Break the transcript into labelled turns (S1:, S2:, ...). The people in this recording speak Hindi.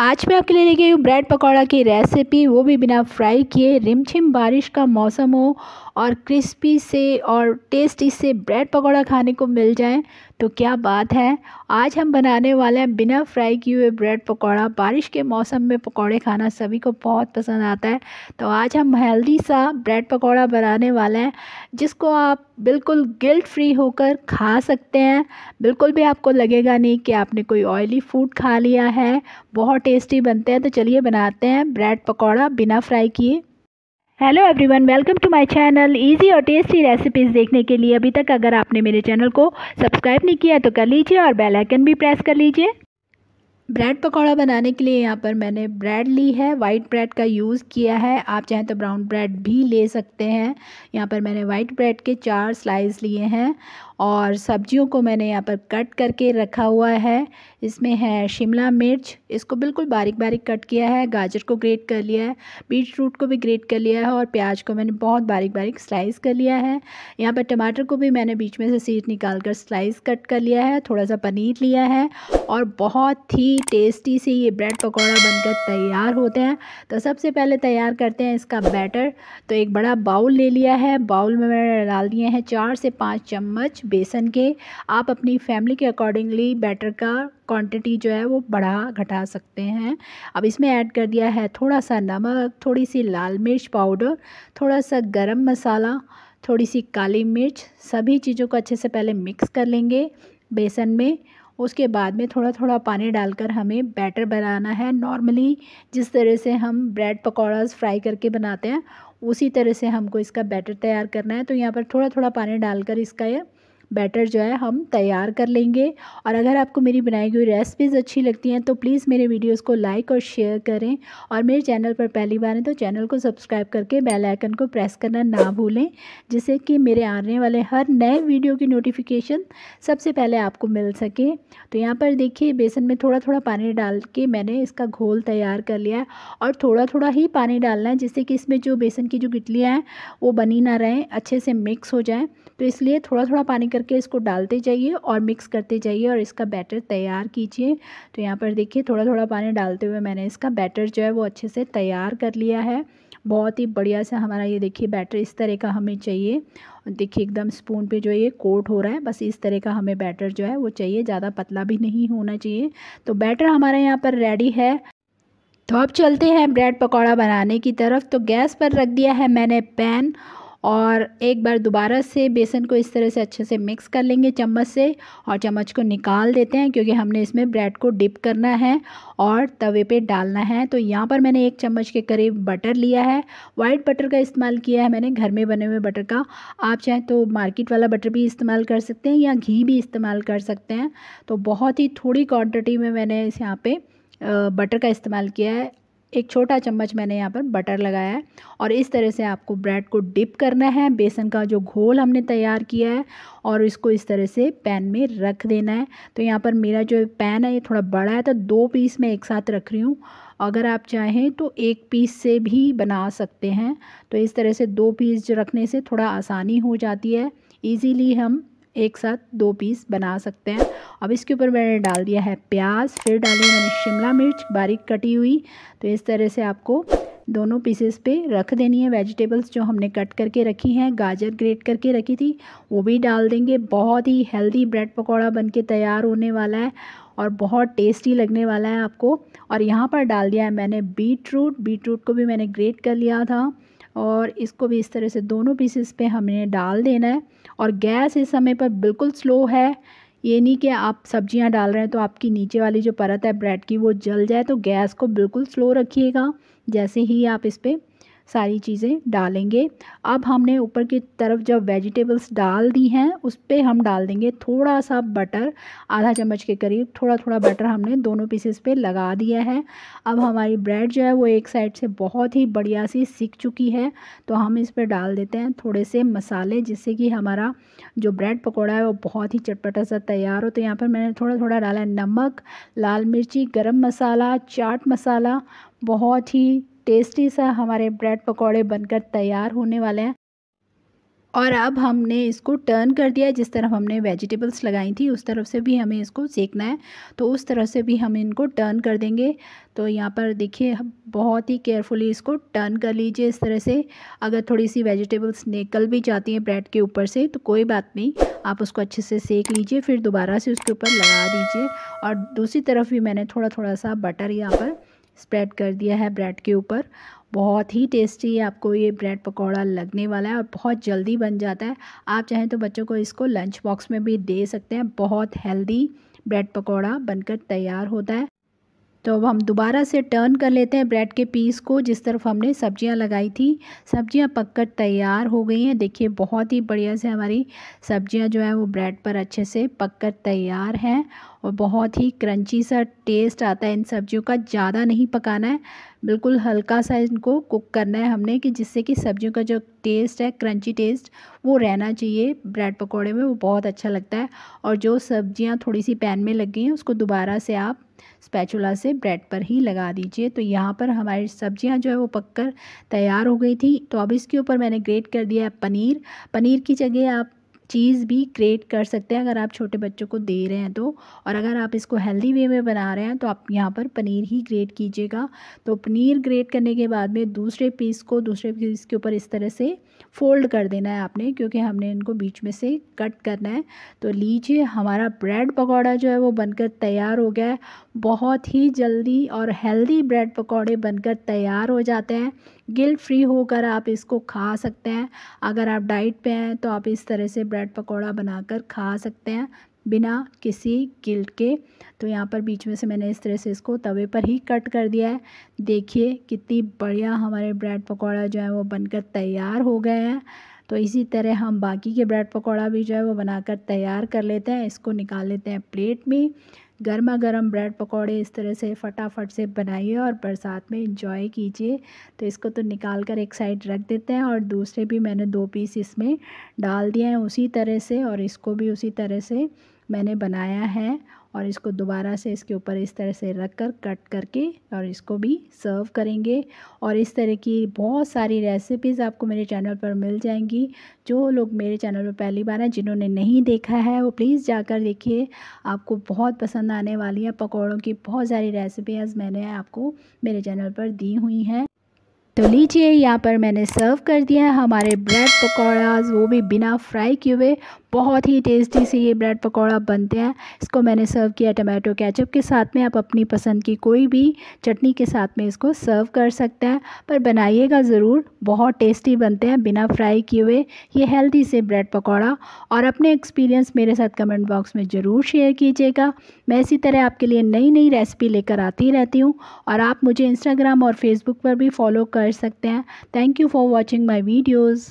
S1: आज मैं आपके लिए लेके आई हूँ ब्रेड पकौड़ा की रेसिपी, वो भी बिना फ्राई किए। रिमझिम बारिश का मौसम हो और क्रिस्पी से और टेस्टी से ब्रेड पकौड़ा खाने को मिल जाए तो क्या बात है। आज हम बनाने वाले हैं बिना फ्राई किए हुए ब्रेड पकौड़ा। बारिश के मौसम में पकौड़े खाना सभी को बहुत पसंद आता है, तो आज हम हेल्दी सा ब्रेड पकौड़ा बनाने वाले हैं जिसको आप बिल्कुल गिल्ट फ्री होकर खा सकते हैं। बिल्कुल भी आपको लगेगा नहीं कि आपने कोई ऑयली फूड खा लिया है। बहुत टेस्टी बनते हैं, तो चलिए बनाते हैं ब्रेड पकौड़ा बिना फ्राई किए। Hello everyone, welcome to my channel. Easy और टेस्टी रेसिपीज़ देखने के लिए अभी तक अगर आपने मेरे चैनल को सब्सक्राइब नहीं किया तो कर लीजिए और बेल आइकन भी प्रेस कर लीजिए। ब्रेड पकौड़ा बनाने के लिए यहाँ पर मैंने ब्रेड ली है, वाइट ब्रेड का यूज़ किया है। आप चाहें तो ब्राउन ब्रेड भी ले सकते हैं। यहाँ पर मैंने वाइट ब्रेड के 4 स्लाइस लिए हैं और सब्जियों को मैंने यहाँ पर कट करके रखा हुआ है। इसमें है शिमला मिर्च, इसको बिल्कुल बारीक बारीक कट किया है। गाजर को ग्रेट कर लिया है, बीट रूट को भी ग्रेट कर लिया है और प्याज को मैंने बहुत बारीक बारीक स्लाइस कर लिया है। यहाँ पर टमाटर को भी मैंने बीच में से सीड निकाल कर स्लाइस कट कर लिया है। थोड़ा सा पनीर लिया है और बहुत ही टेस्टी से ये ब्रेड पकौड़ा बनकर तैयार होते हैं। तो सबसे पहले तैयार करते हैं इसका बैटर। तो एक बड़ा बाउल ले लिया है, बाउल में मैंने डाल दिए हैं 4 से 5 चम्मच बेसन के। आप अपनी फैमिली के अकॉर्डिंगली बैटर का क्वांटिटी जो है वो बढ़ा घटा सकते हैं। अब इसमें ऐड कर दिया है थोड़ा सा नमक, थोड़ी सी लाल मिर्च पाउडर, थोड़ा सा गरम मसाला, थोड़ी सी काली मिर्च। सभी चीज़ों को अच्छे से पहले मिक्स कर लेंगे बेसन में। उसके बाद में थोड़ा थोड़ा पानी डालकर हमें बैटर बनाना है। नॉर्मली जिस तरह से हम ब्रेड पकौड़ास फ्राई करके बनाते हैं उसी तरह से हमको इसका बैटर तैयार करना है। तो यहाँ पर थोड़ा थोड़ा पानी डालकर इसका ये बैटर जो है हम तैयार कर लेंगे। और अगर आपको मेरी बनाई हुई रेसिपीज़ अच्छी लगती हैं तो प्लीज़ मेरे वीडियोस को लाइक और शेयर करें, और मेरे चैनल पर पहली बार हैं तो चैनल को सब्सक्राइब करके बेल आइकन को प्रेस करना ना भूलें, जिससे कि मेरे आने वाले हर नए वीडियो की नोटिफिकेशन सबसे पहले आपको मिल सके। तो यहाँ पर देखिए बेसन में थोड़ा थोड़ा पानी डाल के मैंने इसका घोल तैयार कर लिया है, और थोड़ा थोड़ा ही पानी डालना है जिससे कि इसमें जो बेसन की जो गिटलियाँ हैं वो बनी ना रहें, अच्छे से मिक्स हो जाएँ। तो इसलिए थोड़ा थोड़ा पानी करके इसको डालते जाइए और मिक्स करते जाइए और इसका बैटर तैयार कीजिए। तो यहाँ पर देखिए थोड़ा थोड़ा पानी डालते हुए मैंने इसका बैटर जो है वो अच्छे से तैयार कर लिया है। बहुत ही बढ़िया से हमारा ये देखिए बैटर इस तरह का हमें चाहिए। और देखिए एकदम स्पून पे जो ये कोट हो रहा है, बस इस तरह का हमें बैटर जो है वो चाहिए, ज़्यादा पतला भी नहीं होना चाहिए। तो बैटर हमारा यहाँ पर रेडी है। तो अब चलते हैं ब्रेड पकौड़ा बनाने की तरफ। तो गैस पर रख दिया है मैंने पैन, और एक बार दोबारा से बेसन को इस तरह से अच्छे से मिक्स कर लेंगे चम्मच से, और चम्मच को निकाल देते हैं क्योंकि हमने इसमें ब्रेड को डिप करना है और तवे पे डालना है। तो यहाँ पर मैंने 1 चम्मच के करीब बटर लिया है। वाइट बटर का इस्तेमाल किया है मैंने, घर में बने हुए बटर का। आप चाहें तो मार्केट वाला बटर भी इस्तेमाल कर सकते हैं या घी भी इस्तेमाल कर सकते हैं। तो बहुत ही थोड़ी क्वान्टिटी में मैंने इस यहाँ पे बटर का इस्तेमाल किया है। 1 छोटा चम्मच मैंने यहाँ पर बटर लगाया है, और इस तरह से आपको ब्रेड को डिप करना है बेसन का जो घोल हमने तैयार किया है, और इसको इस तरह से पैन में रख देना है। तो यहाँ पर मेरा जो पैन है ये थोड़ा बड़ा है तो 2 पीस मैं एक साथ रख रही हूँ। अगर आप चाहें तो 1 पीस से भी बना सकते हैं। तो इस तरह से 2 पीस रखने से थोड़ा आसानी हो जाती है, ईज़िली हम एक साथ 2 पीस बना सकते हैं। अब इसके ऊपर मैंने डाल दिया है प्याज, फिर डाली मैंने शिमला मिर्च बारीक कटी हुई। तो इस तरह से आपको दोनों पीसेस पे रख देनी है। वेजिटेबल्स जो हमने कट करके रखी हैं, गाजर ग्रेट करके रखी थी, वो भी डाल देंगे। बहुत ही हेल्दी ब्रेड पकौड़ा बनके तैयार होने वाला है और बहुत टेस्टी लगने वाला है आपको। और यहाँ पर डाल दिया है मैंने बीट रूट को भी मैंने ग्रेट कर लिया था, और इसको भी इस तरह से दोनों पीसेस पे हमने डाल देना है। और गैस इस समय पर बिल्कुल स्लो है। ये नहीं कि आप सब्जियां डाल रहे हैं तो आपकी नीचे वाली जो परत है ब्रेड की वो जल जाए। तो गैस को बिल्कुल स्लो रखिएगा जैसे ही आप इस पर सारी चीज़ें डालेंगे। अब हमने ऊपर की तरफ जब वेजिटेबल्स डाल दी हैं उस पर हम डाल देंगे थोड़ा सा बटर, आधा चम्मच के करीब थोड़ा थोड़ा बटर हमने दोनों पीसेस पे लगा दिया है। अब हमारी ब्रेड जो है वो एक साइड से बहुत ही बढ़िया सी सिक चुकी है। तो हम इस पर डाल देते हैं थोड़े से मसाले, जिससे कि हमारा जो ब्रेड पकौड़ा है वो बहुत ही चटपटा सा तैयार हो। तो यहाँ पर मैंने थोड़ा थोड़ा डाला है नमक, लाल मिर्ची, गरम मसाला, चाट मसाला। बहुत ही टेस्टी सा हमारे ब्रेड पकौड़े बनकर तैयार होने वाले हैं। और अब हमने इसको टर्न कर दिया है। जिस तरफ हमने वेजिटेबल्स लगाई थी उस तरफ से भी हमें इसको सेकना है, तो उस तरह से भी हम इनको टर्न कर देंगे। तो यहाँ पर देखिए बहुत ही केयरफुली इसको टर्न कर लीजिए इस तरह से। अगर थोड़ी सी वेजिटेबल्स निकल भी जाती हैं ब्रेड के ऊपर से तो कोई बात नहीं, आप उसको अच्छे से सेक लीजिए, फिर दोबारा से उसके ऊपर लगा दीजिए। और दूसरी तरफ भी मैंने थोड़ा थोड़ा सा बटर यहाँ पर स्प्रेड कर दिया है ब्रेड के ऊपर। बहुत ही टेस्टी आपको ये ब्रेड पकौड़ा लगने वाला है और बहुत जल्दी बन जाता है। आप चाहें तो बच्चों को इसको लंच बॉक्स में भी दे सकते हैं। बहुत हेल्दी ब्रेड पकौड़ा बनकर तैयार होता है। तो अब हम दोबारा से टर्न कर लेते हैं ब्रेड के पीस को जिस तरफ हमने सब्जियां लगाई थी। सब्जियां पककर तैयार हो गई हैं। देखिए बहुत ही बढ़िया से हमारी सब्जियां जो है वो ब्रेड पर अच्छे से पककर तैयार हैं और बहुत ही क्रंची सा टेस्ट आता है इन सब्जियों का। ज़्यादा नहीं पकाना है, बिल्कुल हल्का सा इनको कुक करना है हमने, कि जिससे कि सब्जियों का जो टेस्ट है, क्रंची टेस्ट, वो रहना चाहिए ब्रेड पकौड़े में, वो बहुत अच्छा लगता है। और जो सब्जियां थोड़ी सी पैन में लग गई हैं उसको दोबारा से आप स्पैचुला से ब्रेड पर ही लगा दीजिए। तो यहाँ पर हमारी सब्जियां जो है वो पककर तैयार हो गई थी। तो अब इसके ऊपर मैंने ग्रेट कर दिया है पनीर। पनीर की जगह आप चीज़ भी ग्रेट कर सकते हैं अगर आप छोटे बच्चों को दे रहे हैं तो। और अगर आप इसको हेल्दी वे में बना रहे हैं तो आप यहाँ पर पनीर ही ग्रेट कीजिएगा। तो पनीर ग्रेट करने के बाद में दूसरे पीस के ऊपर इस तरह से फ़ोल्ड कर देना है आपने, क्योंकि हमने इनको बीच में से कट करना है। तो लीजिए हमारा ब्रेड पकौड़ा जो है वो बनकर तैयार हो गया है। बहुत ही जल्दी और हेल्दी ब्रेड पकौड़े बनकर तैयार हो जाते हैं। गिल्ट फ्री होकर आप इसको खा सकते हैं। अगर आप डाइट पे हैं तो आप इस तरह से ब्रेड पकौड़ा बनाकर खा सकते हैं बिना किसी गिल्ट के। तो यहाँ पर बीच में से मैंने इस तरह से इसको तवे पर ही कट कर दिया है। देखिए कितनी बढ़िया हमारे ब्रेड पकौड़ा जो है वो बनकर तैयार हो गए हैं। तो इसी तरह हम बाकी के ब्रेड पकौड़ा भी जो है वो बनाकर तैयार कर लेते हैं। इसको निकाल लेते हैं प्लेट में। गर्मा गर्म ब्रेड पकौड़े इस तरह से फटाफट से बनाइए और बरसात में इंजॉय कीजिए। तो इसको तो निकाल कर एक साइड रख देते हैं और दूसरे भी मैंने 2 पीस इसमें डाल दिए हैं उसी तरह से, और इसको भी उसी तरह से मैंने बनाया है। और इसको दोबारा से इसके ऊपर इस तरह से रख कर कट करके और इसको भी सर्व करेंगे। और इस तरह की बहुत सारी रेसिपीज़ आपको मेरे चैनल पर मिल जाएंगी। जो लोग मेरे चैनल पर पहली बार हैं, जिन्होंने नहीं देखा है, वो प्लीज़ जाकर देखिए, आपको बहुत पसंद आने वाली है। पकौड़ों की बहुत सारी रेसिपीज़ मैंने आपको मेरे चैनल पर दी हुई हैं। तो लीजिए यहाँ पर मैंने सर्व कर दिया है हमारे ब्रेड पकौड़ाज, वो भी बिना फ्राई किए हुए। बहुत ही टेस्टी से ये ब्रेड पकौड़ा बनते हैं। इसको मैंने सर्व किया टमाटो केचप के साथ में। आप अपनी पसंद की कोई भी चटनी के साथ में इसको सर्व कर सकते हैं, पर बनाइएगा ज़रूर, बहुत टेस्टी बनते हैं बिना फ्राई किए हुए ये हेल्दी से ब्रेड पकौड़ा। और अपने एक्सपीरियंस मेरे साथ कमेंट बॉक्स में ज़रूर शेयर कीजिएगा। मैं इसी तरह आपके लिए नई नई रेसिपी लेकर आती रहती हूँ और आप मुझे इंस्टाग्राम और फेसबुक पर भी फॉलो कर सकते हैं। Thank you for watching my videos.